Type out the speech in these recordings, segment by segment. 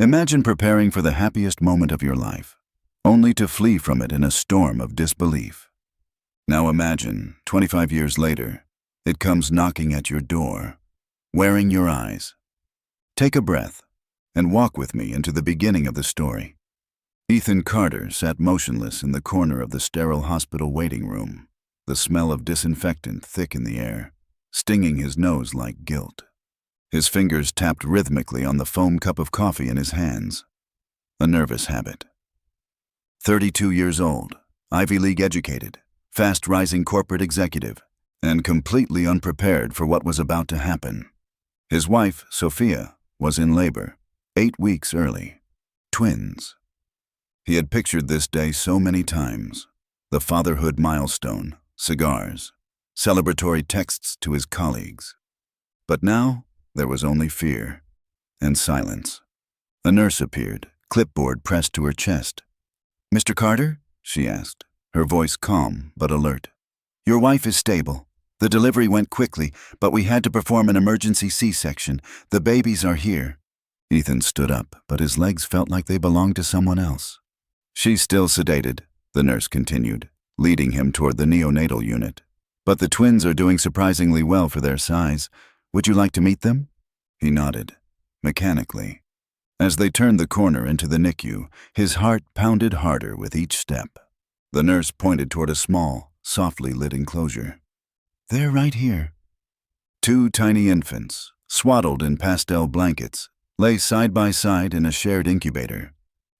Imagine preparing for the happiest moment of your life, only to flee from it in a storm of disbelief. Now imagine, 25 years later, it comes knocking at your door, wearing your eyes. Take a breath and walk with me into the beginning of the story. Ethan Carter sat motionless in the corner of the sterile hospital waiting room, the smell of disinfectant thick in the air, stinging his nose like guilt. His fingers tapped rhythmically on the foam cup of coffee in his hands. A nervous habit. 32 years old, Ivy League educated, fast-rising corporate executive, and completely unprepared for what was about to happen. His wife, Sophia, was in labor, 8 weeks early. Twins. He had pictured this day so many times. The fatherhood milestone, cigars, celebratory texts to his colleagues. But now, there was only fear and silence. A nurse appeared, clipboard pressed to her chest. "Mr. Carter?" she asked, her voice calm but alert. "Your wife is stable. The delivery went quickly, but we had to perform an emergency C-section. The babies are here." Ethan stood up, but his legs felt like they belonged to someone else. "She's still sedated," the nurse continued, leading him toward the neonatal unit. "But the twins are doing surprisingly well for their size. Would you like to meet them?" He nodded, mechanically. As they turned the corner into the NICU, his heart pounded harder with each step. The nurse pointed toward a small, softly lit enclosure. "They're right here." Two tiny infants, swaddled in pastel blankets, lay side by side in a shared incubator,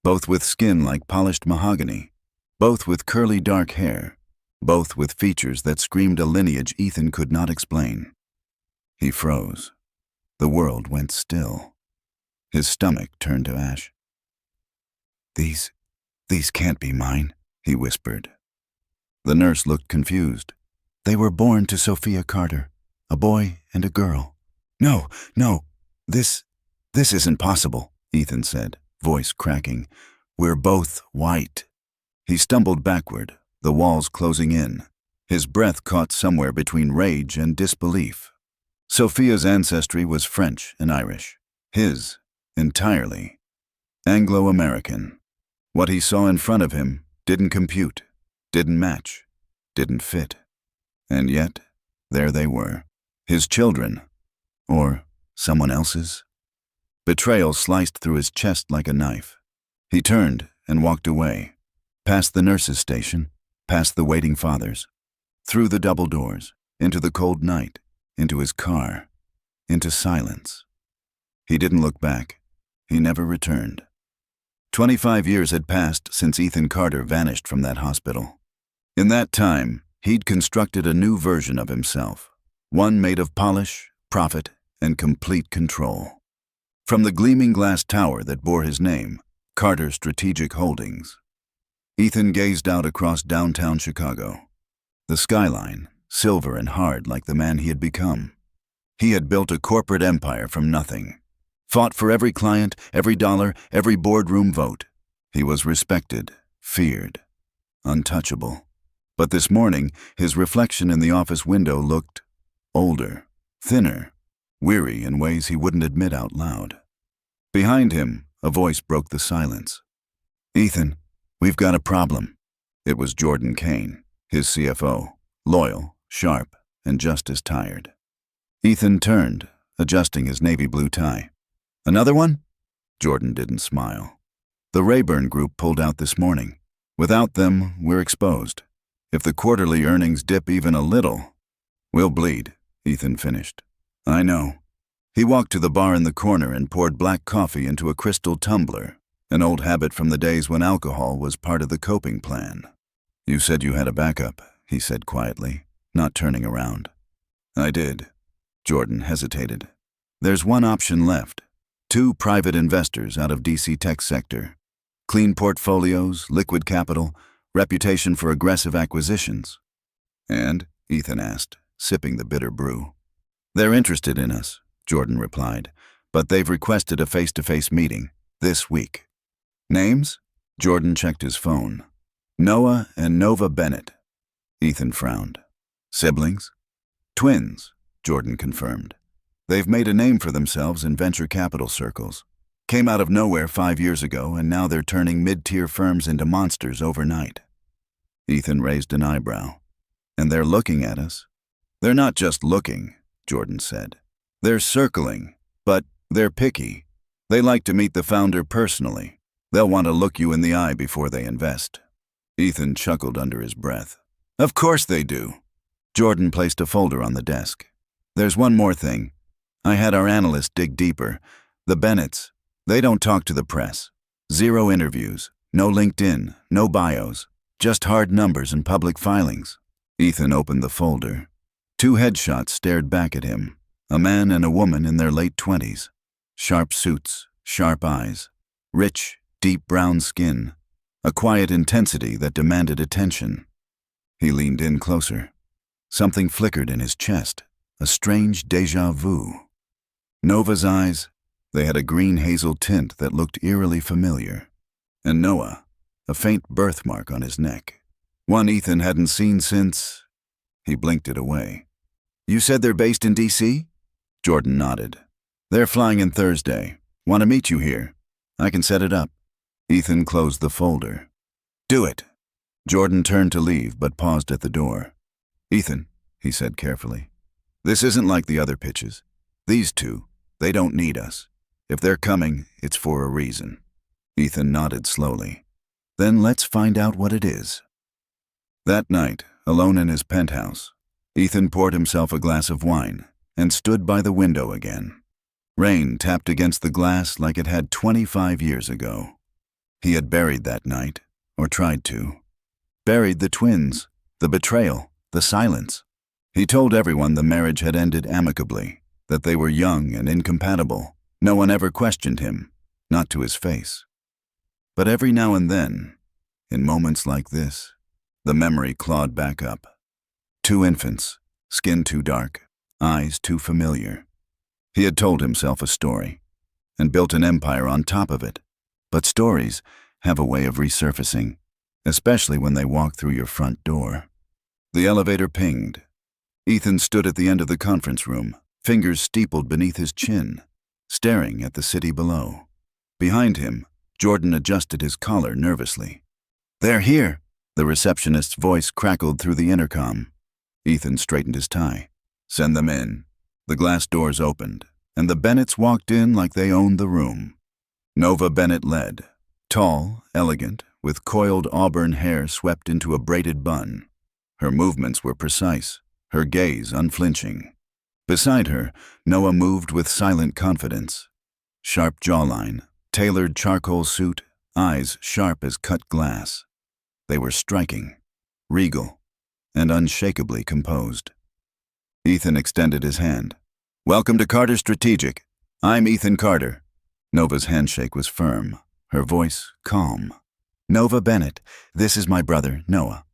both with skin like polished mahogany, both with curly dark hair, both with features that screamed a lineage Ethan could not explain. He froze. The world went still. His stomach turned to ash. These can't be mine," he whispered. The nurse looked confused. "They were born to Sophia Carter, a boy and a girl." No, this isn't possible," Ethan said, voice cracking. "We're both white." He stumbled backward, the walls closing in. His breath caught somewhere between rage and disbelief. Sophia's ancestry was French and Irish. His, entirely Anglo-American. What he saw in front of him didn't compute, didn't match, didn't fit. And yet, there they were. His children. Or someone else's. Betrayal sliced through his chest like a knife. He turned and walked away, past the nurse's station, past the waiting fathers, through the double doors, into the cold night, into his car, into silence. He didn't look back. He never returned. 25 years had passed since Ethan Carter vanished from that hospital. In that time, he'd constructed a new version of himself, one made of polish, profit, and complete control. From the gleaming glass tower that bore his name, Carter Strategic Holdings, Ethan gazed out across downtown Chicago. The skyline, silver and hard like the man he had become. He had built a corporate empire from nothing, fought for every client, every dollar, every boardroom vote. He was respected, feared, untouchable. But this morning, his reflection in the office window looked older, thinner, weary in ways he wouldn't admit out loud. Behind him, a voice broke the silence. "Ethan, we've got a problem." It was Jordan Kane, his CFO, loyal, sharp, and just as tired. Ethan turned, adjusting his navy blue tie. "Another one?" Jordan didn't smile. "The Rayburn Group pulled out this morning. Without them, we're exposed. If the quarterly earnings dip even a little, we'll bleed," Ethan finished. "I know." He walked to the bar in the corner and poured black coffee into a crystal tumbler, an old habit from the days when alcohol was part of the coping plan. "You said you had a backup," he said quietly, not turning around. "I did." Jordan hesitated. "There's one option left. 2 private investors out of DC tech sector. Clean portfolios, liquid capital, reputation for aggressive acquisitions." "And?" Ethan asked, sipping the bitter brew. "They're interested in us," Jordan replied, "but they've requested a face-to-face meeting this week." "Names?" Jordan checked his phone. "Noah and Nova Bennett." Ethan frowned. "Siblings?" "Twins," Jordan confirmed. "They've made a name for themselves in venture capital circles. Came out of nowhere 5 years ago, and now they're turning mid-tier firms into monsters overnight. Ethan raised an eyebrow. And they're looking at us? They're not just looking, Jordan said. They're circling, but they're picky. They like to meet the founder personally. They'll want to look you in the eye before they invest. Ethan chuckled under his breath. Of course they do. Jordan placed a folder on the desk. There's one more thing. I had our analyst dig deeper. The Bennetts, they don't talk to the press. 0 interviews, no LinkedIn, no bios, just hard numbers and public filings. Ethan opened the folder. 2 headshots stared back at him, a man and a woman in their late 20s. Sharp suits, sharp eyes, rich, deep brown skin, a quiet intensity that demanded attention. He leaned in closer. Something flickered in his chest, a strange déjà vu. Nova's eyes, they had a green-hazel tint that looked eerily familiar. And Noah, a faint birthmark on his neck. One Ethan hadn't seen since... He blinked it away. You said they're based in D.C.? Jordan nodded. They're flying in Thursday. Want to meet you here. I can set it up. Ethan closed the folder. Do it. Jordan turned to leave, but paused at the door. Ethan, he said carefully, this isn't like the other pitches. These 2, they don't need us. If they're coming, it's for a reason. Ethan nodded slowly. Then let's find out what it is. That night, alone in his penthouse, Ethan poured himself a glass of wine and stood by the window again. Rain tapped against the glass like it had 25 years ago. He had buried that night, or tried to. Buried the twins, the betrayal, the silence. He told everyone the marriage had ended amicably, that they were young and incompatible. No one ever questioned him, not to his face. But every now and then, in moments like this, the memory clawed back up. 2 infants, skin too dark, eyes too familiar. He had told himself a story, and built an empire on top of it. But stories have a way of resurfacing, especially when they walk through your front door. The elevator pinged. Ethan stood at the end of the conference room, fingers steepled beneath his chin, staring at the city below. Behind him, Jordan adjusted his collar nervously. They're here, the receptionist's voice crackled through the intercom. Ethan straightened his tie. Send them in. The glass doors opened, and the Bennetts walked in like they owned the room. Nova Bennett led, tall, elegant, with coiled auburn hair swept into a braided bun. Her movements were precise, her gaze unflinching. Beside her, Noah moved with silent confidence. Sharp jawline, tailored charcoal suit, eyes sharp as cut glass. They were striking, regal, and unshakably composed. Ethan extended his hand. Welcome to Carter Strategic. I'm Ethan Carter. Nova's handshake was firm, her voice calm. Nova Bennett, this is my brother, Noah.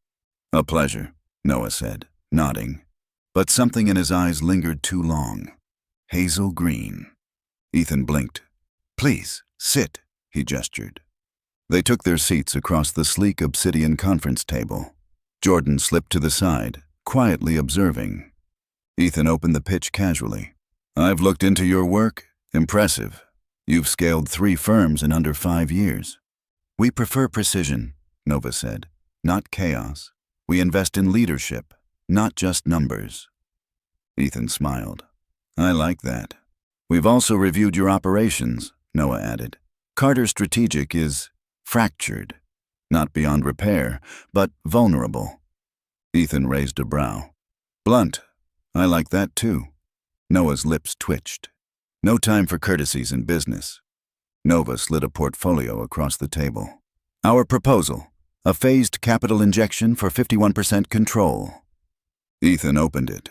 A pleasure, Noah said, nodding. But something in his eyes lingered too long. Hazel green. Ethan blinked. Please, sit, he gestured. They took their seats across the sleek obsidian conference table. Jordan slipped to the side, quietly observing. Ethan opened the pitch casually. I've looked into your work. Impressive. You've scaled 3 firms in under 5 years. We prefer precision, Nova said, not chaos. We invest in leadership, not just numbers. Ethan smiled. I like that. We've also reviewed your operations, Noah added. Carter Strategic is fractured, not beyond repair, but vulnerable. Ethan raised a brow. Blunt. I like that too. Noah's lips twitched. No time for courtesies in business. Nova slid a portfolio across the table. Our proposal, a phased capital injection for 51% control. Ethan opened it.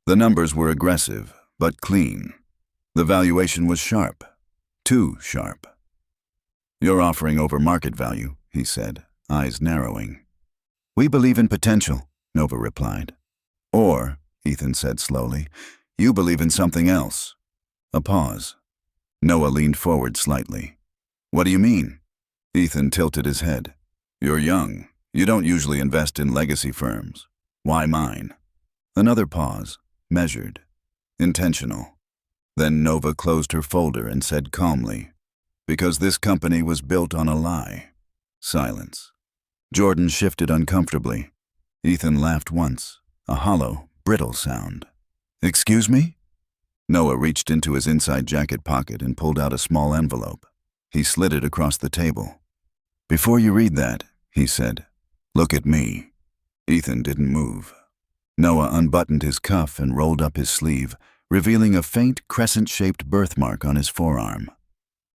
The numbers were aggressive, but clean. The valuation was sharp. Too sharp. You're offering over market value, he said, eyes narrowing. We believe in potential, Nova replied. Or, Ethan said slowly, you believe in something else. A pause. Noah leaned forward slightly. What do you mean? Ethan tilted his head. You're young. You don't usually invest in legacy firms. Why mine? Another pause, measured, intentional. Then Nova closed her folder and said calmly, Because this company was built on a lie. Silence. Jordan shifted uncomfortably. Ethan laughed once, a hollow, brittle sound. Excuse me? Noah reached into his inside jacket pocket and pulled out a small envelope. He slid it across the table. Before you read that, he said, look at me. Ethan didn't move. Noah unbuttoned his cuff and rolled up his sleeve, revealing a faint crescent-shaped birthmark on his forearm.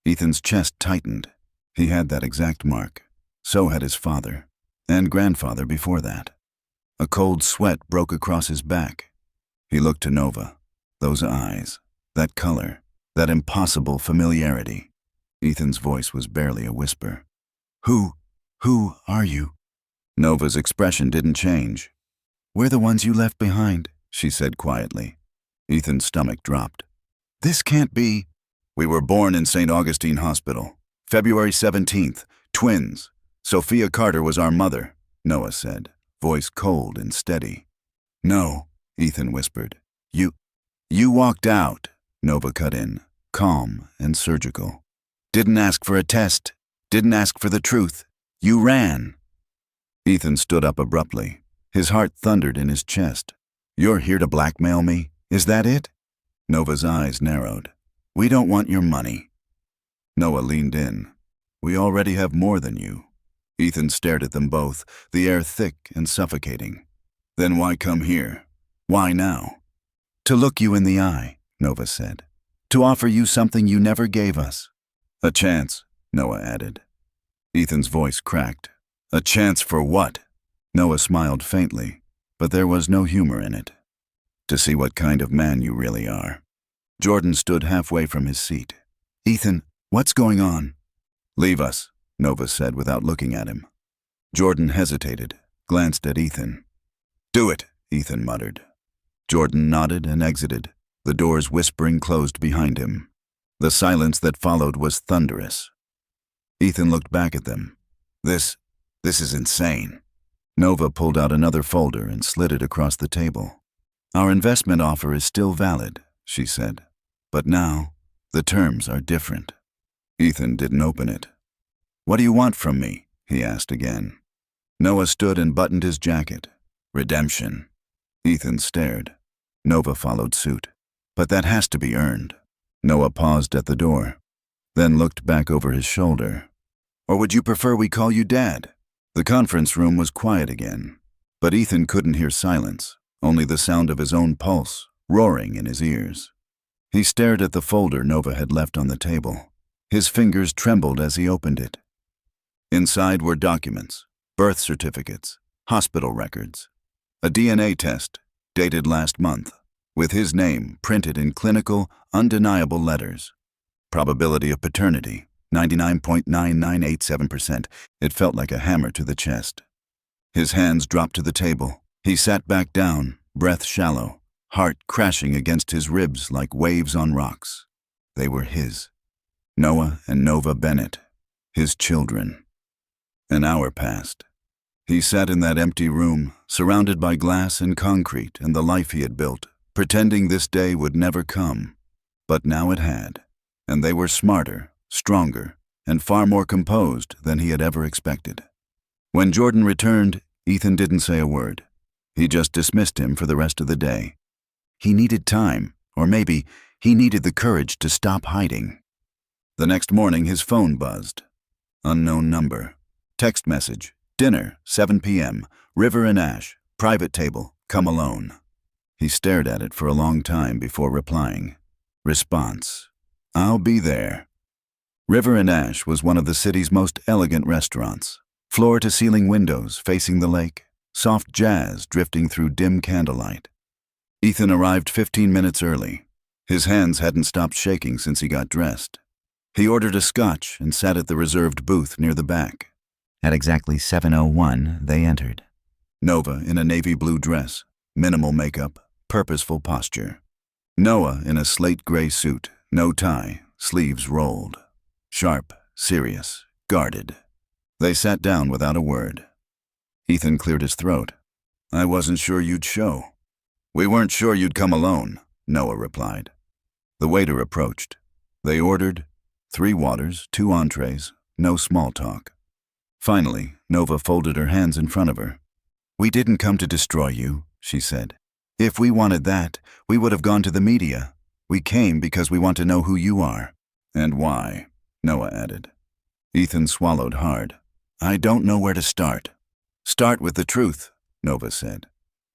Ethan's chest tightened. He had that exact mark. So had his father, and grandfather before that. A cold sweat broke across his back. He looked to Nova. Those eyes, that color, that impossible familiarity. Ethan's voice was barely a whisper. Who are you? Nova's expression didn't change. We're the ones you left behind, she said quietly. Ethan's stomach dropped. This can't be. We were born in St. Augustine Hospital. February 17th, twins. Sophia Carter was our mother, Noah said, voice cold and steady. No, Ethan whispered. You walked out, Nova cut in, calm and surgical. Didn't ask for a test. Didn't ask for the truth. You ran. Ethan stood up abruptly. His heart thundered in his chest. You're here to blackmail me? Is that it? Nova's eyes narrowed. We don't want your money. Noah leaned in. We already have more than you. Ethan stared at them both, the air thick and suffocating. Then why come here? Why now? To look you in the eye, Nova said. To offer you something you never gave us. A chance, Noah added. Ethan's voice cracked. A chance for what? Noah smiled faintly, but there was no humor in it. To see what kind of man you really are. Jordan stood halfway from his seat. Ethan, what's going on? Leave us, Nova said without looking at him. Jordan hesitated, glanced at Ethan. Do it, Ethan muttered. Jordan nodded and exited, the doors whispering closed behind him. The silence that followed was thunderous. Ethan looked back at them. This is insane. Nova pulled out another folder and slid it across the table. Our investment offer is still valid, she said. But now, the terms are different. Ethan didn't open it. What do you want from me? He asked again. Noah stood and buttoned his jacket. Redemption. Ethan stared. Nova followed suit. But that has to be earned. Noah paused at the door, then looked back over his shoulder. Or would you prefer we call you Dad? The conference room was quiet again, but Ethan couldn't hear silence, only the sound of his own pulse, roaring in his ears. He stared at the folder Nova had left on the table. His fingers trembled as he opened it. Inside were documents, birth certificates, hospital records, a DNA test dated last month, with his name printed in clinical, undeniable letters. Probability of paternity, 99.9987%. It felt like a hammer to the chest. His hands dropped to the table. He sat back down, breath shallow, heart crashing against his ribs like waves on rocks. They were his. Noah and Nova Bennett, his children. An hour passed. He sat in that empty room, surrounded by glass and concrete and the life he had built, pretending this day would never come. But now it had, and they were smarter, stronger, and far more composed than he had ever expected. When Jordan returned, Ethan didn't say a word. He just dismissed him for the rest of the day. He needed time, or maybe he needed the courage to stop hiding. The next morning his phone buzzed. Unknown number. Text message. Dinner, 7 p.m. River and Ash. Private table. Come alone. He stared at it for a long time before replying. Response. I'll be there. River and Ash was one of the city's most elegant restaurants. Floor-to-ceiling windows facing the lake. Soft jazz drifting through dim candlelight. Ethan arrived 15 minutes early. His hands hadn't stopped shaking since he got dressed. He ordered a scotch and sat at the reserved booth near the back. At exactly 7:01, they entered. Nova in a navy blue dress, minimal makeup, purposeful posture. Noah in a slate gray suit, no tie, sleeves rolled. Sharp, serious, guarded. They sat down without a word. Ethan cleared his throat. I wasn't sure you'd show. We weren't sure you'd come alone, Noah replied. The waiter approached. They ordered 3 waters, 2 entrees, no small talk. Finally, Nova folded her hands in front of her. "We didn't come to destroy you," she said. "If we wanted that, we would have gone to the media. We came because we want to know who you are." "And why?" Noah added. Ethan swallowed hard. "I don't know where to start." "Start with the truth," Nova said.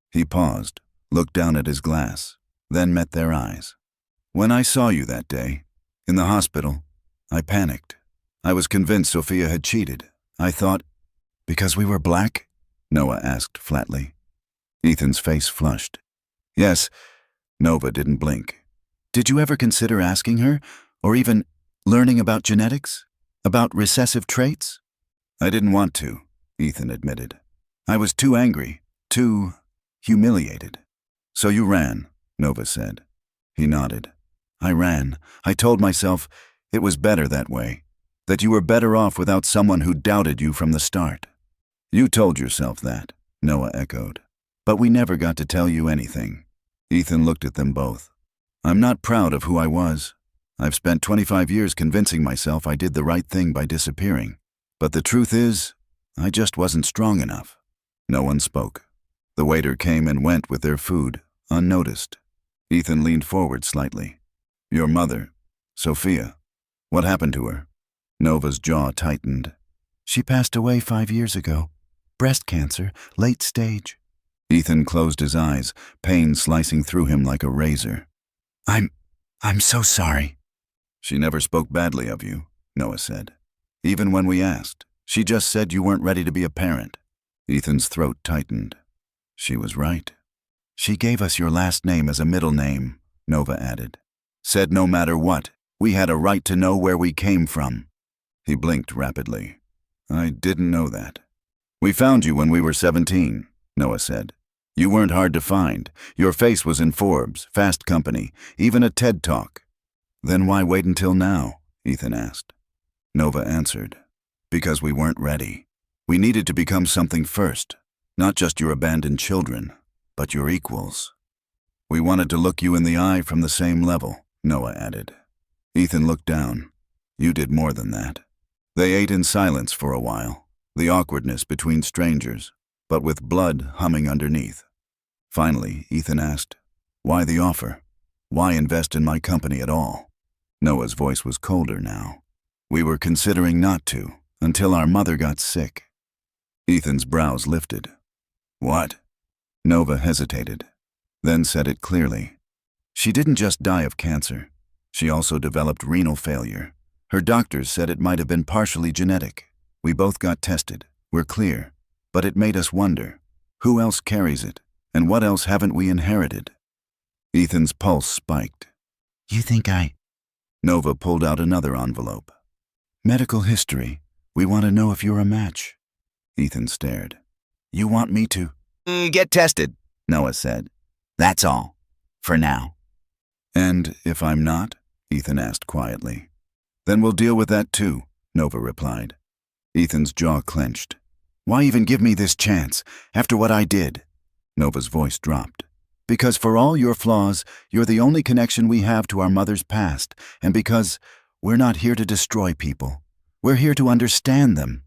He paused, looked down at his glass, then met their eyes. "When I saw you that day, in the hospital, I panicked. I was convinced Sophia had cheated. I thought—" "Because we were black?" Noah asked flatly. Ethan's face flushed. "Yes." Nova didn't blink. "Did you ever consider asking her, or even learning about genetics? About recessive traits?" "I didn't want to," Ethan admitted. "I was too angry, too humiliated." "So you ran," Nova said. He nodded. "I ran. I told myself it was better that way, that you were better off without someone who doubted you from the start." "You told yourself that," Noah echoed. "But we never got to tell you anything." Ethan looked at them both. "I'm not proud of who I was. I've spent 25 years convincing myself I did the right thing by disappearing. But the truth is, I just wasn't strong enough." No one spoke. The waiter came and went with their food, unnoticed. Ethan leaned forward slightly. "Your mother, Sophia, what happened to her?" Nova's jaw tightened. "She passed away 5 years ago. Breast cancer, late stage." Ethan closed his eyes, pain slicing through him like a razor. I'm so sorry." "She never spoke badly of you," Noah said. "Even when we asked, she just said you weren't ready to be a parent." Ethan's throat tightened. She was right. "She gave us your last name as a middle name," Nova added. "Said no matter what, we had a right to know where we came from." He blinked rapidly. "I didn't know that." "We found you when we were 17, Noah said. "You weren't hard to find. Your face was in Forbes, Fast Company, even a TED Talk." "Then why wait until now?" Ethan asked. Nova answered. "Because we weren't ready. We needed to become something first, not just your abandoned children, but your equals." "We wanted to look you in the eye from the same level," Noah added. Ethan looked down. "You did more than that." They ate in silence for a while, the awkwardness between strangers, but with blood humming underneath. Finally, Ethan asked, "Why the offer? Why invest in my company at all?" Noah's voice was colder now. "We were considering not to, until our mother got sick." Ethan's brows lifted. "What?" Nova hesitated, then said it clearly. "She didn't just die of cancer. She also developed renal failure. Her doctors said it might have been partially genetic. We both got tested. We're clear. But it made us wonder, who else carries it, and what else haven't we inherited?" Ethan's pulse spiked. "You think I—" Nova pulled out another envelope. "Medical history. We want to know if you're a match." Ethan stared. "You want me to—" Get tested," Noah said. "That's all. For now." "And if I'm not?" Ethan asked quietly. "Then we'll deal with that too," Nova replied. Ethan's jaw clenched. "Why even give me this chance, after what I did?" Nova's voice dropped. "Because for all your flaws, you're the only connection we have to our mother's past, and because we're not here to destroy people. We're here to understand them."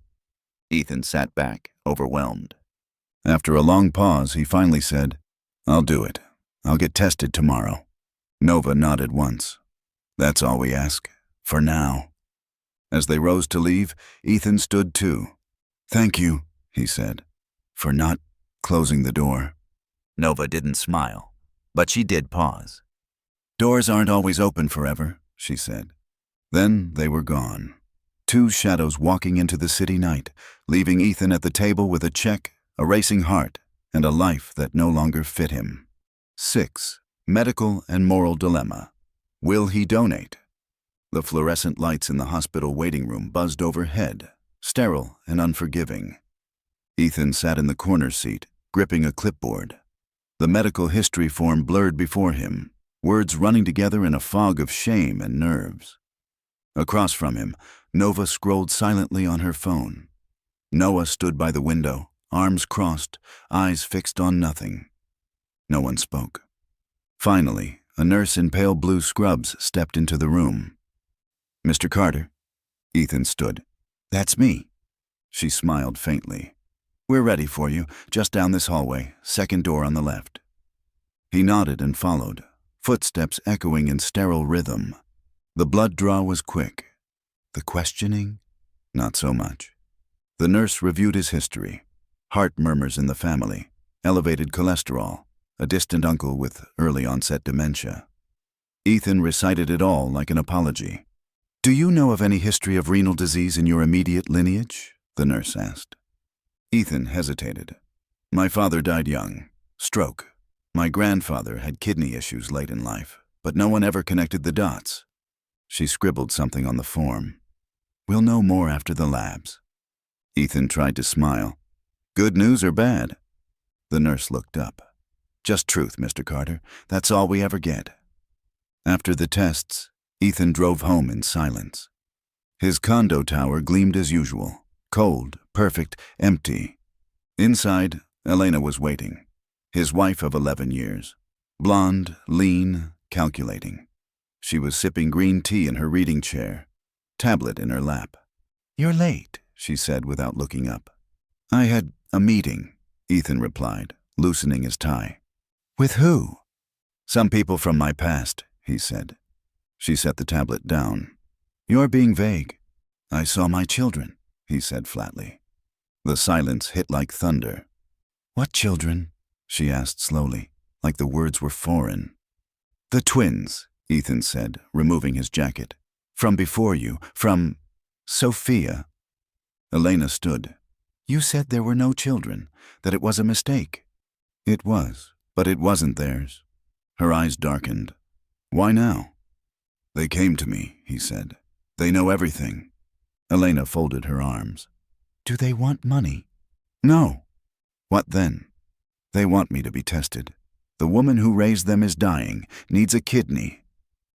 Ethan sat back, overwhelmed. After a long pause, he finally said, "I'll do it. I'll get tested tomorrow." Nova nodded once. "That's all we ask, for now." As they rose to leave, Ethan stood too. "Thank you," he said, "for not closing the door." Nova didn't smile, but she did pause. "Doors aren't always open forever," she said. Then they were gone. 2 shadows walking into the city night, leaving Ethan at the table with a check, a racing heart, and a life that no longer fit him. 6. Medical and moral dilemma. Will he donate? The fluorescent lights in the hospital waiting room buzzed overhead, sterile and unforgiving. Ethan sat in the corner seat, gripping a clipboard. The medical history form blurred before him, words running together in a fog of shame and nerves. Across from him, Nova scrolled silently on her phone. Noah stood by the window, arms crossed, eyes fixed on nothing. No one spoke. Finally, a nurse in pale blue scrubs stepped into the room. Mr. Carter? Ethan stood. That's me. She smiled faintly. We're ready for you, just down this hallway, second door on the left. He nodded and followed, footsteps echoing in sterile rhythm. The blood draw was quick. The questioning? Not so much. The nurse reviewed his history. Heart murmurs in the family, elevated cholesterol, a distant uncle with early-onset dementia. Ethan recited it all like an apology. Do you know of any history of renal disease in your immediate lineage? The nurse asked. Ethan hesitated. My father died young. Stroke. My grandfather had kidney issues late in life, but no one ever connected the dots. She scribbled something on the form. We'll know more after the labs. Ethan tried to smile. Good news or bad? The nurse looked up. Just truth, Mr. Carter. That's all we ever get. After the tests, Ethan drove home in silence. His condo tower gleamed as usual. Cold, perfect, empty. Inside, Elena was waiting. His wife of 11 years. Blonde, lean, calculating. She was sipping green tea in her reading chair, tablet in her lap. You're late, she said without looking up. I had a meeting, Ethan replied, loosening his tie. With who? Some people from my past, he said. She set the tablet down. You're being vague. I saw my children, he said flatly. The silence hit like thunder. What children? She asked slowly, like the words were foreign. The twins, Ethan said, removing his jacket. From before you, from Sophia. Elena stood. You said there were no children, that it was a mistake. It was, but it wasn't theirs. Her eyes darkened. Why now? They came to me, he said. They know everything. Elena folded her arms. Do they want money? No. What then? They want me to be tested. The woman who raised them is dying, needs a kidney.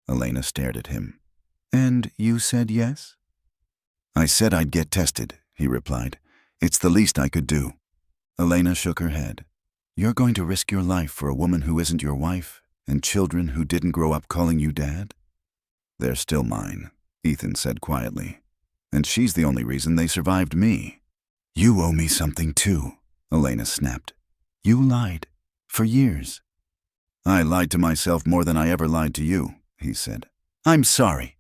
Elena stared at him. And you said yes? I said I'd get tested, he replied. It's the least I could do. Elena shook her head. You're going to risk your life for a woman who isn't your wife, and children who didn't grow up calling you dad? They're still mine, Ethan said quietly. And she's the only reason they survived me. You owe me something too, Elena snapped. You lied. For years. I lied to myself more than I ever lied to you, he said. I'm sorry.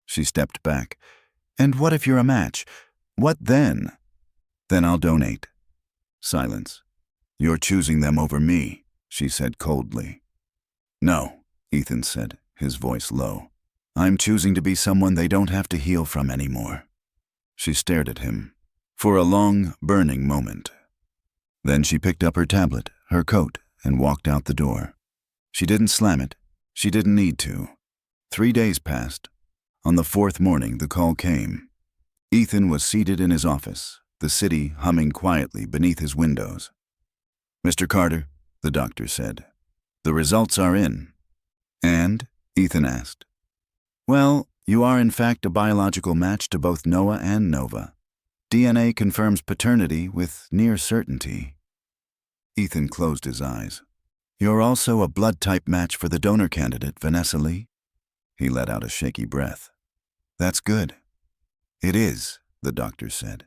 She stepped back. And what if you're a match? What then? Then I'll donate. Silence. You're choosing them over me, she said coldly. No, Ethan said, his voice low. I'm choosing to be someone they don't have to heal from anymore. She stared at him for a long, burning moment. Then she picked up her tablet, her coat, and walked out the door. She didn't slam it. She didn't need to. 3 days passed. On the 4th morning, the call came. Ethan was seated in his office, the city humming quietly beneath his windows. Mr. Carter, the doctor said, the results are in. And? Ethan asked. Well, you are in fact a biological match to both Noah and Nova. DNA confirms paternity with near certainty. Ethan closed his eyes. You're also a blood type match for the donor candidate, Vanessa Lee? He let out a shaky breath. That's good. It is, the doctor said.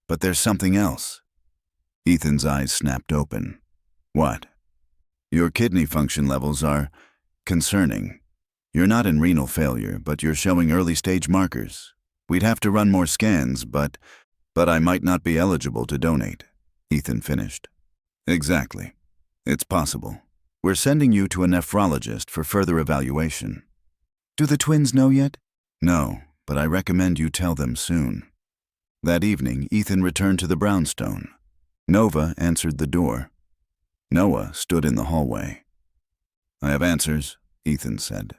But there's something else. Ethan's eyes snapped open. What? Your kidney function levels are concerning. You're not in renal failure, but you're showing early-stage markers. We'd have to run more scans, but I might not be eligible to donate, Ethan finished. Exactly. It's possible. We're sending you to a nephrologist for further evaluation. Do the twins know yet? No, but I recommend you tell them soon. That evening, Ethan returned to the brownstone. Nova answered the door. Noah stood in the hallway. I have answers, Ethan said.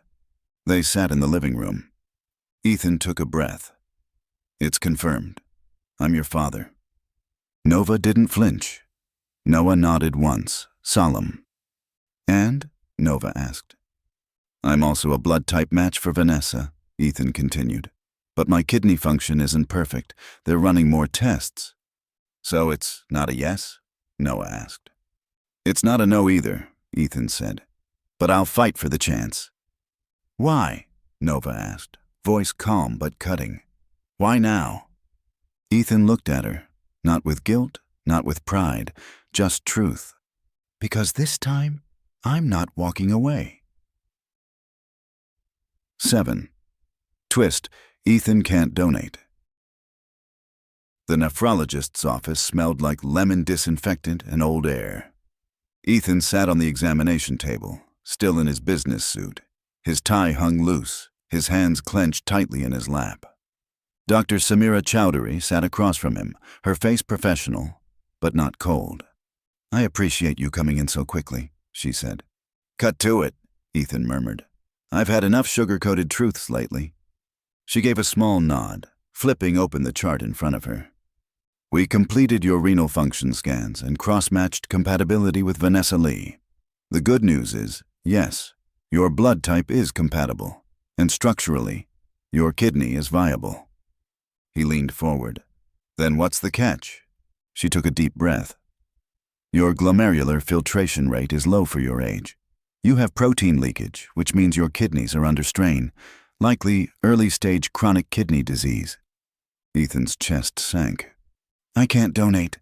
They sat in the living room. Ethan took a breath. It's confirmed. I'm your father. Nova didn't flinch. Noah nodded once, solemn. And? Nova asked. I'm also a blood type match for Vanessa, Ethan continued. But my kidney function isn't perfect. They're running more tests. So it's not a yes? Noah asked. It's not a no either, Ethan said. But I'll fight for the chance. Why? Nova asked. voice calm but cutting. Why now? Ethan looked at her, not with guilt, not with pride, just truth. Because this time, I'm not walking away. 7. Twist, Ethan can't donate. The nephrologist's office smelled like lemon disinfectant and old air. Ethan sat on the examination table, still in his business suit. His tie hung loose, his hands clenched tightly in his lap. Dr. Samira Chowdhury sat across from him, her face professional, but not cold. I appreciate you coming in so quickly, she said. Cut to it, Ethan murmured. I've had enough sugar-coated truths lately. She gave a small nod, flipping open the chart in front of her. We completed your renal function scans and cross-matched compatibility with Vanessa Lee. The good news is, yes, your blood type is compatible, and structurally, your kidney is viable. He leaned forward. Then what's the catch? She took a deep breath. Your glomerular filtration rate is low for your age. You have protein leakage, which means your kidneys are under strain, likely early-stage chronic kidney disease. Ethan's chest sank. I can't donate.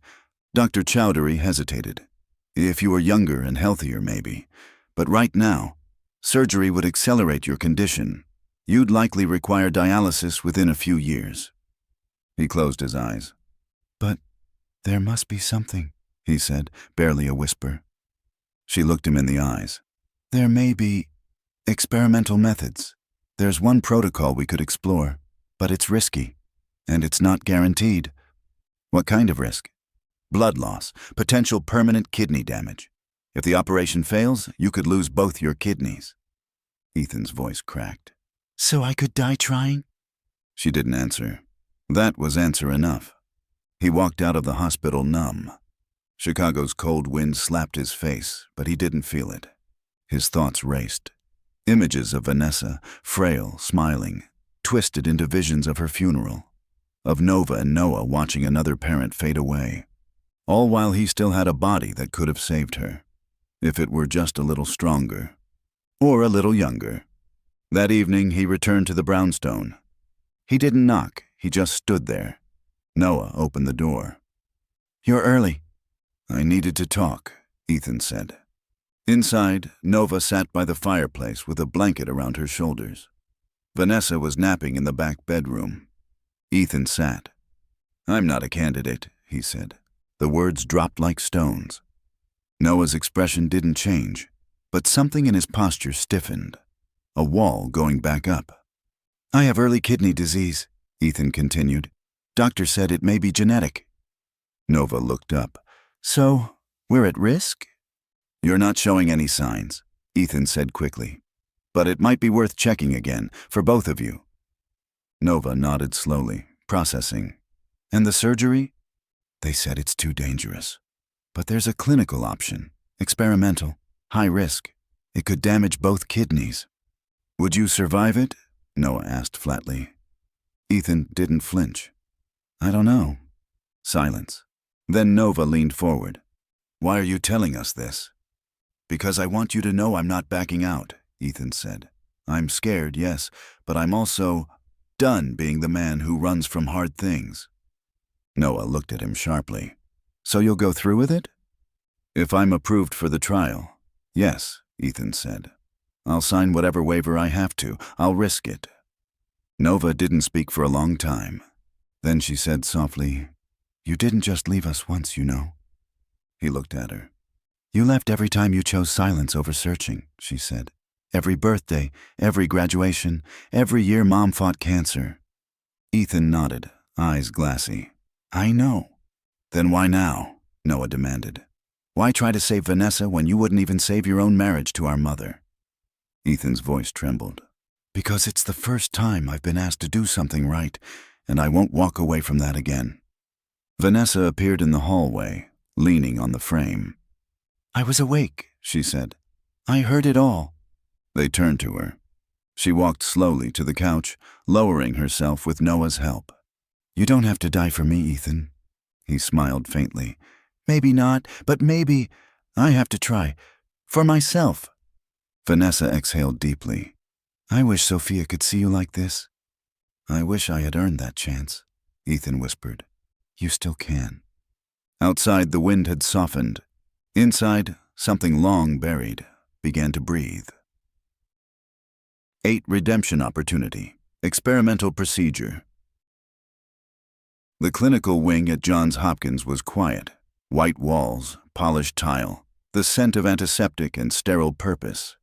Dr. Chowdhury hesitated. If you were younger and healthier, maybe. But right now, surgery would accelerate your condition. You'd likely require dialysis within a few years. He closed his eyes. But there must be something, he said, barely a whisper. She looked him in the eyes. There may be experimental methods. There's one protocol we could explore, but it's risky, and it's not guaranteed. What kind of risk? Blood loss, potential permanent kidney damage. If the operation fails, you could lose both your kidneys. Ethan's voice cracked. So I could die trying? She didn't answer. That was answer enough. He walked out of the hospital numb. Chicago's cold wind slapped his face, but he didn't feel it. His thoughts raced. Images of Vanessa, frail, smiling, twisted into visions of her funeral, of Nova and Noah watching another parent fade away, all while he still had a body that could have saved her, if it were just a little stronger, or a little younger. That evening he returned to the brownstone. He didn't knock, he just stood there. Noah opened the door. You're early. I needed to talk, Ethan said. Inside, Nova sat by the fireplace with a blanket around her shoulders. Vanessa was napping in the back bedroom. Ethan sat. I'm not a candidate, he said. The words dropped like stones. Noah's expression didn't change, but something in his posture stiffened. A wall going back up. I have early kidney disease, Ethan continued. Doctor said it may be genetic. Nova looked up. So, we're at risk? You're not showing any signs, Ethan said quickly. But it might be worth checking again, for both of you. Nova nodded slowly, processing. And the surgery? They said it's too dangerous. But there's a clinical option, experimental, high risk. It could damage both kidneys. Would you survive it? Noah asked flatly. Ethan didn't flinch. I don't know. Silence. Then Nova leaned forward. Why are you telling us this? Because I want you to know I'm not backing out, Ethan said. I'm scared, yes, but I'm also done being the man who runs from hard things. Noah looked at him sharply. So you'll go through with it? If I'm approved for the trial, yes, Ethan said. I'll sign whatever waiver I have to. I'll risk it. Nova didn't speak for a long time. Then she said softly, You didn't just leave us once, you know. He looked at her. You left every time you chose silence over searching, she said. Every birthday, every graduation, every year Mom fought cancer. Ethan nodded, eyes glassy. I know. Then why now? Noah demanded. Why try to save Vanessa when you wouldn't even save your own marriage to our mother? Ethan's voice trembled. Because it's the first time I've been asked to do something right, and I won't walk away from that again. Vanessa appeared in the hallway, leaning on the frame. I was awake, she said. I heard it all. They turned to her. She walked slowly to the couch, lowering herself with Noah's help. You don't have to die for me, Ethan. He smiled faintly. Maybe not, but maybe I have to try. For myself. Vanessa exhaled deeply. I wish Sophia could see you like this. I wish I had earned that chance, Ethan whispered. You still can. Outside, the wind had softened. Inside, something long buried began to breathe. 8. Redemption opportunity. Experimental procedure. The clinical wing at Johns Hopkins was quiet. White walls, polished tile, the scent of antiseptic and sterile purpose.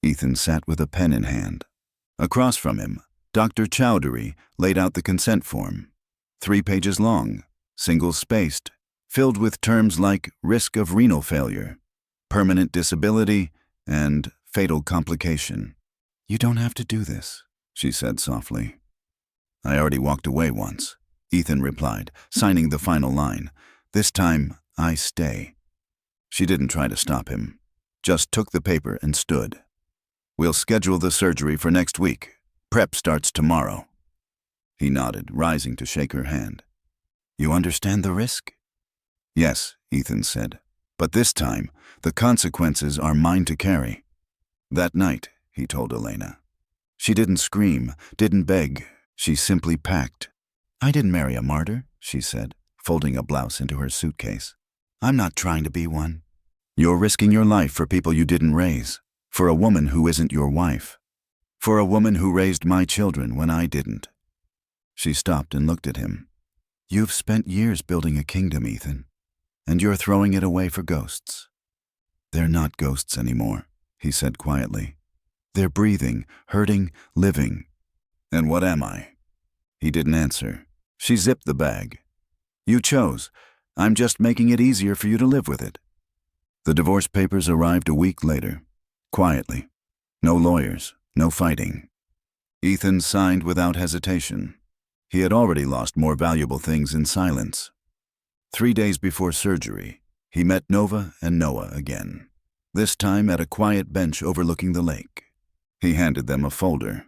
Ethan sat with a pen in hand. Across from him, Dr. Chowdhury laid out the consent form. 3 pages long, single-spaced, filled with terms like risk of renal failure, permanent disability, and fatal complication. You don't have to do this, she said softly. I already walked away once, Ethan replied, signing the final line. This time, I stay. She didn't try to stop him, just took the paper and stood. We'll schedule the surgery for next week. Prep starts tomorrow. He nodded, rising to shake her hand. You understand the risk? Yes, Ethan said. But this time, the consequences are mine to carry. That night, he told Elena. She didn't scream, didn't beg. She simply packed. I didn't marry a martyr, she said, folding a blouse into her suitcase. I'm not trying to be one. You're risking your life for people you didn't raise, for a woman who isn't your wife, for a woman who raised my children when I didn't. She stopped and looked at him. You've spent years building a kingdom, Ethan, and you're throwing it away for ghosts. They're not ghosts anymore, he said quietly. They're breathing, hurting, living. And what am I? He didn't answer. She zipped the bag. You chose. I'm just making it easier for you to live with it. The divorce papers arrived a week later, quietly. No lawyers, no fighting. Ethan signed without hesitation. He had already lost more valuable things in silence. 3 days before surgery, he met Nova and Noah again, this time at a quiet bench overlooking the lake. He handed them a folder.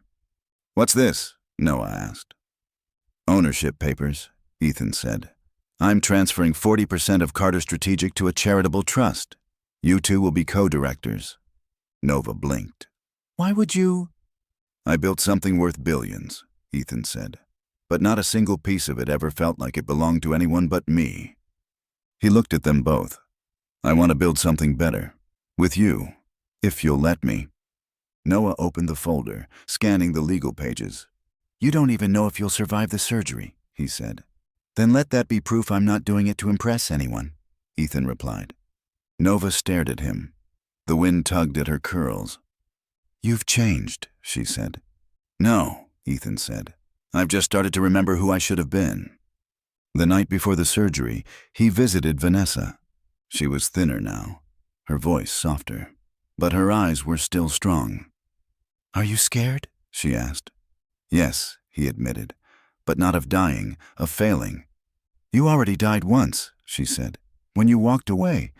What's this? Noah asked. Ownership papers, Ethan said. I'm transferring 40% of Carter Strategic to a charitable trust. You two will be co-directors. Nova blinked. Why would you? I built something worth billions, Ethan said. But not a single piece of it ever felt like it belonged to anyone but me. He looked at them both. I want to build something better. With you, if you'll let me. Noah opened the folder, scanning the legal pages. You don't even know if you'll survive the surgery, he said. Then let that be proof I'm not doing it to impress anyone, Ethan replied. Nova stared at him. The wind tugged at her curls. You've changed, she said. No, Ethan said. I've just started to remember who I should have been. The night before the surgery, he visited Vanessa. She was thinner now, her voice softer, but her eyes were still strong. Are you scared? She asked. Yes, he admitted, but not of dying, of failing. You already died once, she said, when you walked away.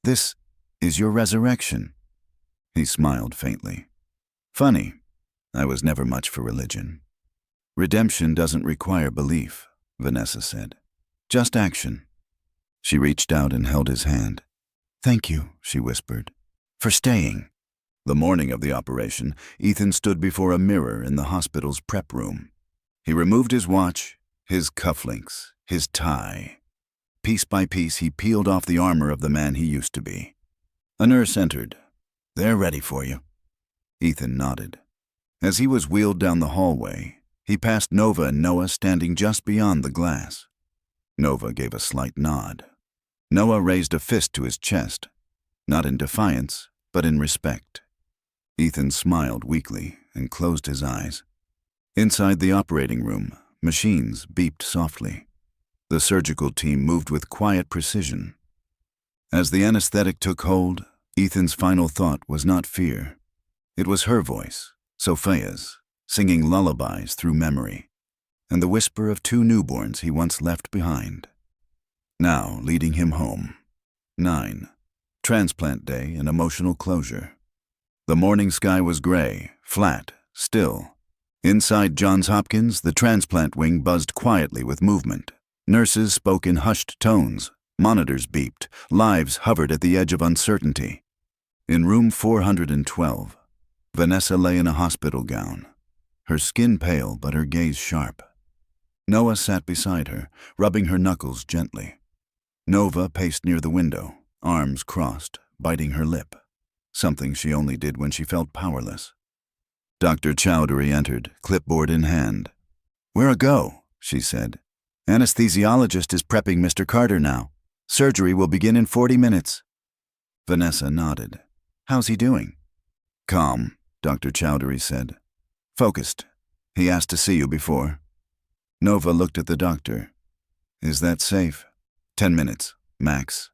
This is your resurrection. He smiled faintly. Funny, I was never much for religion. Redemption doesn't require belief, Vanessa said. Just action. She reached out and held his hand. Thank you, she whispered, for staying. The morning of the operation, Ethan stood before a mirror in the hospital's prep room. He removed his watch, his cufflinks, his tie. Piece by piece, he peeled off the armor of the man he used to be. A nurse entered. They're ready for you. Ethan nodded. As he was wheeled down the hallway, he passed Nova and Noah standing just beyond the glass. Nova gave a slight nod. Noah raised a fist to his chest, not in defiance, but in respect. Ethan smiled weakly and closed his eyes. Inside the operating room, machines beeped softly. The surgical team moved with quiet precision. As the anesthetic took hold, Ethan's final thought was not fear. It was her voice, Sophia's, singing lullabies through memory, and the whisper of 2 newborns he once left behind. Now leading him home. 9. Transplant day and emotional closure. The morning sky was gray, flat, still. Inside Johns Hopkins, the transplant wing buzzed quietly with movement. Nurses spoke in hushed tones. Monitors beeped. Lives hovered at the edge of uncertainty. In room 412, Vanessa lay in a hospital gown. her skin pale but her gaze sharp. Noah sat beside her, rubbing her knuckles gently. Nova paced near the window, arms crossed, biting her lip, something she only did when she felt powerless. Dr. Chowdhury entered, clipboard in hand. "We're a go," she said. "Anesthesiologist is prepping Mr. Carter now. Surgery will begin in 40 minutes. Vanessa nodded. "How's he doing?" "Calm," Dr. Chowdhury said. "Focused. He asked to see you before." Nova looked at the doctor. "Is that safe?" 10 minutes, max."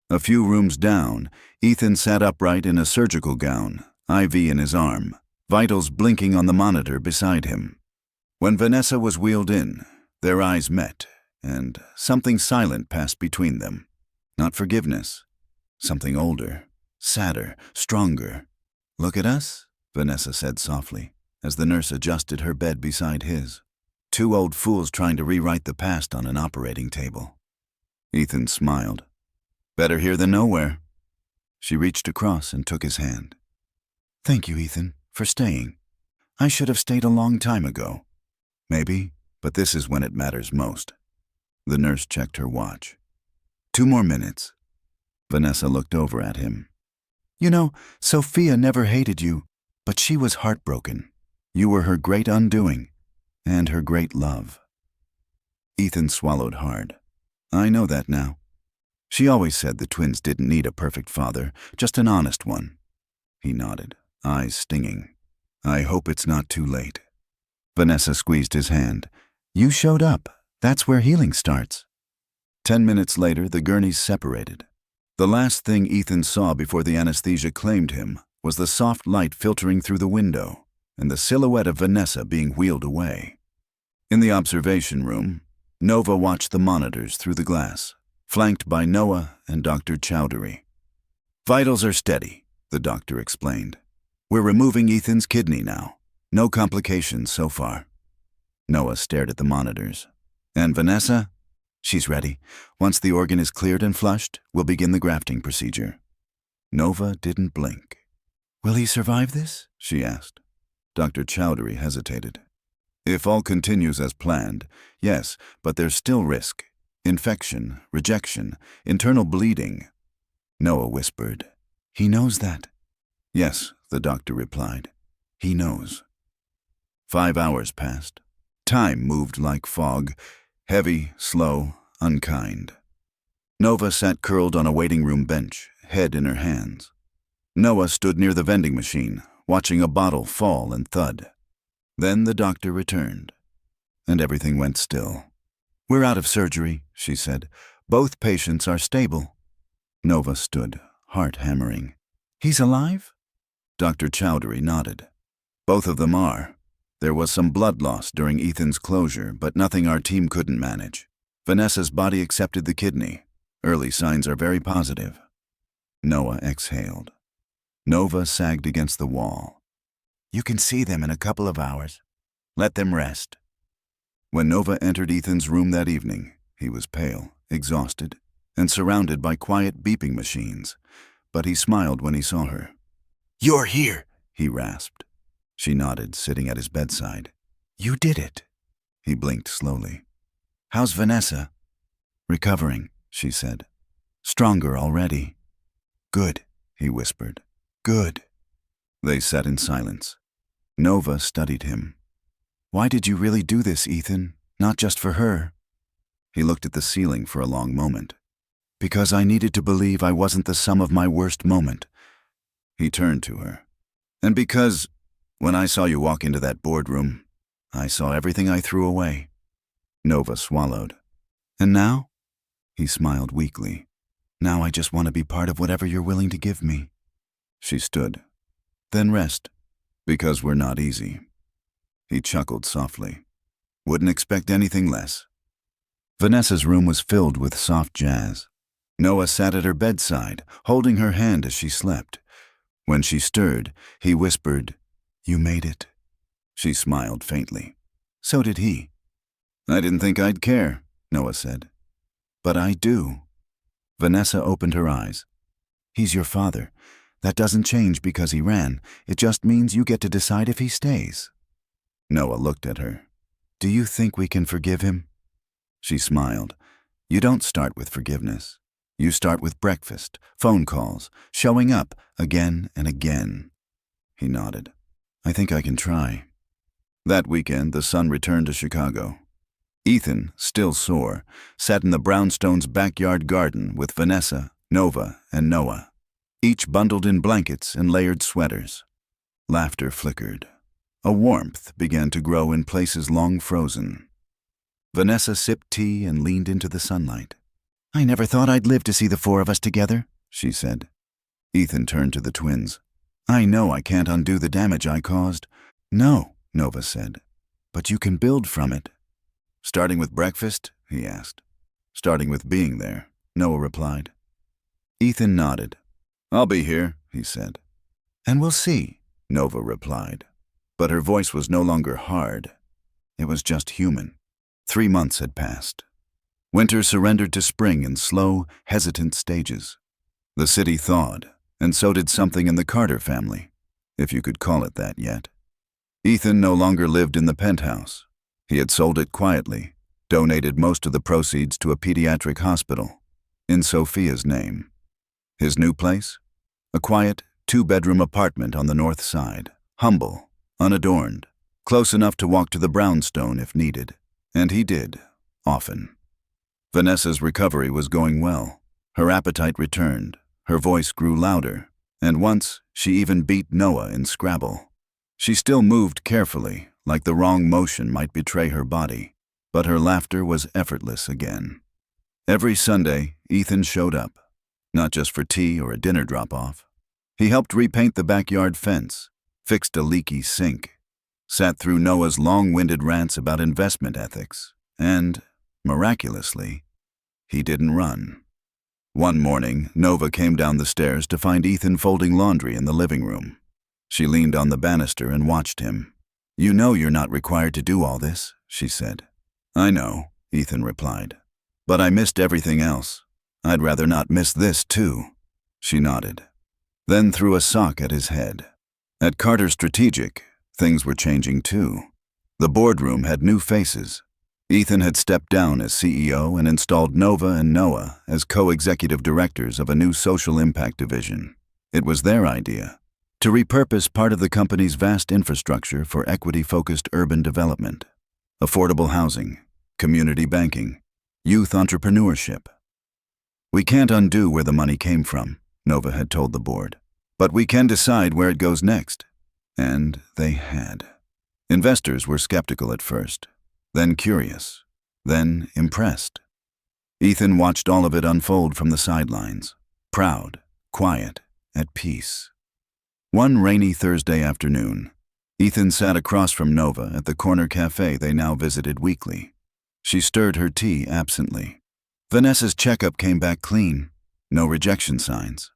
A few rooms down, Ethan sat upright in a surgical gown, IV in his arm, vitals blinking on the monitor beside him. When Vanessa was wheeled in, their eyes met, and something silent passed between them. Not forgiveness. Something older, sadder, stronger. "Look at us," Vanessa said softly, as the nurse adjusted her bed beside his. "Two old fools trying to rewrite the past on an operating table." Ethan smiled. "Better here than nowhere." She reached across and took his hand. "Thank you, Ethan, for staying. I should have stayed a long time ago." "Maybe, but this is when it matters most." The nurse checked her watch. 2 more minutes." Vanessa looked over at him. "You know, Sophia never hated you, but she was heartbroken. You were her great undoing, and her great love." Ethan swallowed hard. "I know that now. She always said the twins didn't need a perfect father, just an honest one." He nodded, eyes stinging. "I hope it's not too late." Vanessa squeezed his hand. "You showed up. That's where healing starts." 10 minutes later, the gurneys separated. The last thing Ethan saw before the anesthesia claimed him was the soft light filtering through the window and the silhouette of Vanessa being wheeled away. In the observation room, Nova watched the monitors through the glass, flanked by Noah and Dr. Chowdhury. "Vitals are steady," the doctor explained. "We're removing Ethan's kidney now. No complications so far." Noah stared at the monitors. "And Vanessa?" "She's ready. Once the organ is cleared and flushed, we'll begin the grafting procedure." Nova didn't blink. "Will he survive this?" she asked. Dr. Chowdhury hesitated. "If all continues as planned, yes, but there's still risk. Infection, rejection, internal bleeding." Noah whispered, "He knows that?" "Yes," the doctor replied. "He knows." 5 hours passed. Time moved like fog, heavy, slow, unkind. Nova sat curled on a waiting room bench, head in her hands. Noah stood near the vending machine, watching a bottle fall and thud. Then the doctor returned, and everything went still. "We're out of surgery," she said. "Both patients are stable." Nova stood, heart hammering. "He's alive?" Dr. Chowdhury nodded. "Both of them are. There was some blood loss during Ethan's closure, but nothing our team couldn't manage. Vanessa's body accepted the kidney. Early signs are very positive." Noah exhaled. Nova sagged against the wall. "You can see them in a couple of hours. Let them rest." When Nova entered Ethan's room that evening, he was pale, exhausted, and surrounded by quiet beeping machines, but he smiled when he saw her. "You're here," he rasped. She nodded, sitting at his bedside. "You did it." He blinked slowly. "How's Vanessa?" "Recovering," she said. "Stronger already." "Good," he whispered. "Good." They sat in silence. Nova studied him. "Why did you really do this, Ethan? Not just for her?" He looked at the ceiling for a long moment. "Because I needed to believe I wasn't the sum of my worst moment." He turned to her. "And because, when I saw you walk into that boardroom, I saw everything I threw away." Nova swallowed. "And now?" He smiled weakly. "Now I just want to be part of whatever you're willing to give me." She stood. "Then rest, because we're not easy." He chuckled softly. "Wouldn't expect anything less." Vanessa's room was filled with soft jazz. Noah sat at her bedside, holding her hand as she slept. When she stirred, he whispered, "You made it." She smiled faintly. So did he. "I didn't think I'd care," Noah said. "But I do." Vanessa opened her eyes. "He's your father. That doesn't change because he ran. It just means you get to decide if he stays." Noah looked at her. Do you think we can forgive him? She smiled. You don't start with forgiveness. You start with breakfast, phone calls, showing up again and again. He nodded. I think I can try. That weekend, the son returned to Chicago. Ethan, still sore, sat in the Brownstones' backyard garden with Vanessa, Nova, and Noah, each bundled in blankets and layered sweaters. Laughter flickered. A warmth began to grow in places long frozen. Vanessa sipped tea and leaned into the sunlight. I never thought I'd live to see the four of us together, she said. Ethan turned to the twins. I know I can't undo the damage I caused. No, Nova said, but you can build from it. Starting with breakfast? He asked. Starting with being there, Noah replied. Ethan nodded. I'll be here, he said. And we'll see, Nova replied. But her voice was no longer hard. It was just human. 3 months had passed. Winter surrendered to spring in slow, hesitant stages. The city thawed, and so did something in the Carter family, if you could call it that yet. Ethan no longer lived in the penthouse. He had sold it quietly, donated most of the proceeds to a pediatric hospital, in Sophia's name. His new place? A quiet, 2-bedroom apartment on the north side, humble, unadorned, close enough to walk to the brownstone if needed, and he did, often. Vanessa's recovery was going well. Her appetite returned, her voice grew louder, and once she even beat Noah in Scrabble. She still moved carefully, like the wrong motion might betray her body, but her laughter was effortless again. Every Sunday, Ethan showed up, not just for tea or a dinner drop-off. He helped repaint the backyard fence, fixed a leaky sink, sat through Noah's long-winded rants about investment ethics, and, miraculously, he didn't run. One morning, Nova came down the stairs to find Ethan folding laundry in the living room. She leaned on the banister and watched him. You know you're not required to do all this, she said. I know, Ethan replied. But I missed everything else. I'd rather not miss this, too. She nodded, then threw a sock at his head. At Carter Strategic, things were changing, too. The boardroom had new faces. Ethan had stepped down as CEO and installed Nova and Noah as co-executive directors of a new social impact division. It was their idea, to repurpose part of the company's vast infrastructure for equity-focused urban development, affordable housing, community banking, youth entrepreneurship. We can't undo where the money came from, Nova had told the board, but we can decide where it goes next. And they had. Investors were skeptical at first, then curious, then impressed. Ethan watched all of it unfold from the sidelines, proud, quiet, at peace. One rainy Thursday afternoon, Ethan sat across from Nova at the corner cafe they now visited weekly. She stirred her tea absently. Vanessa's checkup came back clean, no rejection signs.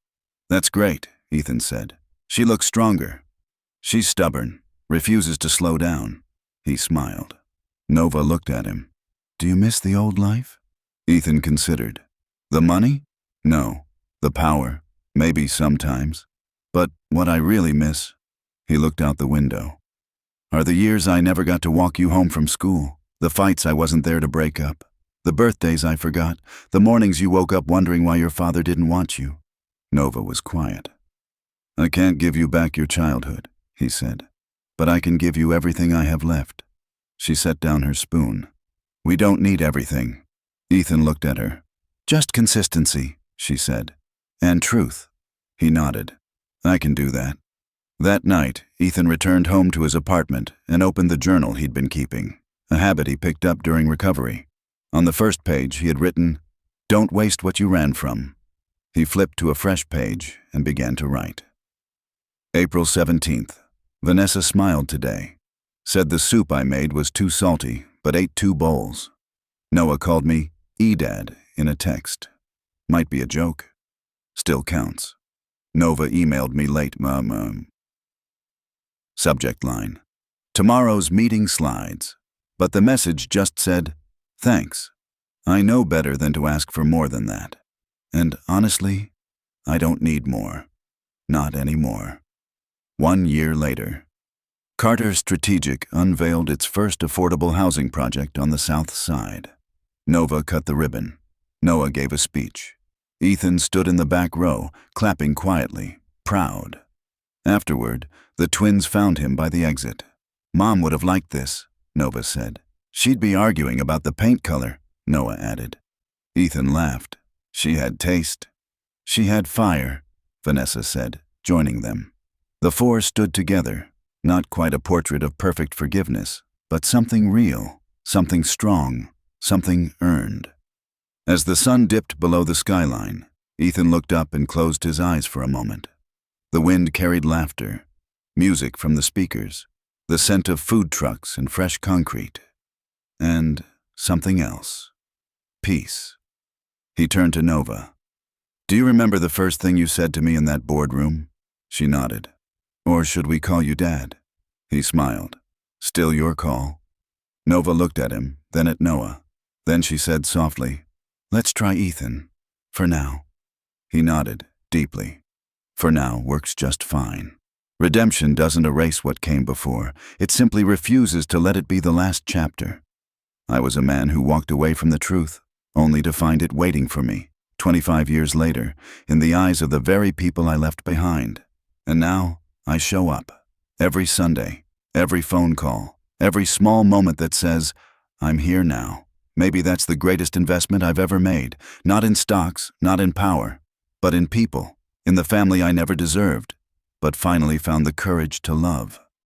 That's great, Ethan said. She looks stronger. She's stubborn, refuses to slow down. He smiled. Nova looked at him. Do you miss the old life? Ethan considered. The money? No. The power? Maybe sometimes. But what I really miss, he looked out the window, are the years I never got to walk you home from school, the fights I wasn't there to break up, the birthdays I forgot, the mornings you woke up wondering why your father didn't want you. Nova was quiet. I can't give you back your childhood, he said, but I can give you everything I have left. She set down her spoon. We don't need everything. Ethan looked at her. Just consistency, she said. And truth. He nodded. I can do that. That night, Ethan returned home to his apartment and opened the journal he'd been keeping, a habit he picked up during recovery. On the first page, he had written, Don't waste what you ran from. He flipped to a fresh page and began to write. April 17th. Vanessa smiled today. Said the soup I made was too salty, but ate 2 bowls. Noah called me E-Dad in a text. Might be a joke. Still counts. Nova emailed me late, Subject line. Tomorrow's meeting slides. But the message just said, Thanks. I know better than to ask for more than that. And honestly, I don't need more. Not anymore. 1 year later. Carter Strategic unveiled its first affordable housing project on the South Side. Nova cut the ribbon. Noah gave a speech. Ethan stood in the back row, clapping quietly, proud. Afterward, the twins found him by the exit. "Mom would have liked this," Nova said. "She'd be arguing about the paint color," Noah added. Ethan laughed. "She had taste." "She had fire," Vanessa said, joining them. The four stood together, not quite a portrait of perfect forgiveness, but something real, something strong, something earned. As the sun dipped below the skyline, Ethan looked up and closed his eyes for a moment. The wind carried laughter, music from the speakers, the scent of food trucks and fresh concrete, and something else. Peace. He turned to Nova. "Do you remember the first thing you said to me in that boardroom?" She nodded. "Or should we call you Dad?" He smiled. "Still your call." Nova looked at him, then at Noah. Then she said softly, "Let's try Ethan. For now." He nodded, deeply. "For now works just fine." Redemption doesn't erase what came before. It simply refuses to let it be the last chapter. I was a man who walked away from the truth, only to find it waiting for me, 25 years later, in the eyes of the very people I left behind. And now, I show up. Every Sunday, every phone call, every small moment that says, "I'm here now." Maybe that's the greatest investment I've ever made, not in stocks, not in power, but in people, in the family I never deserved, but finally found the courage to love.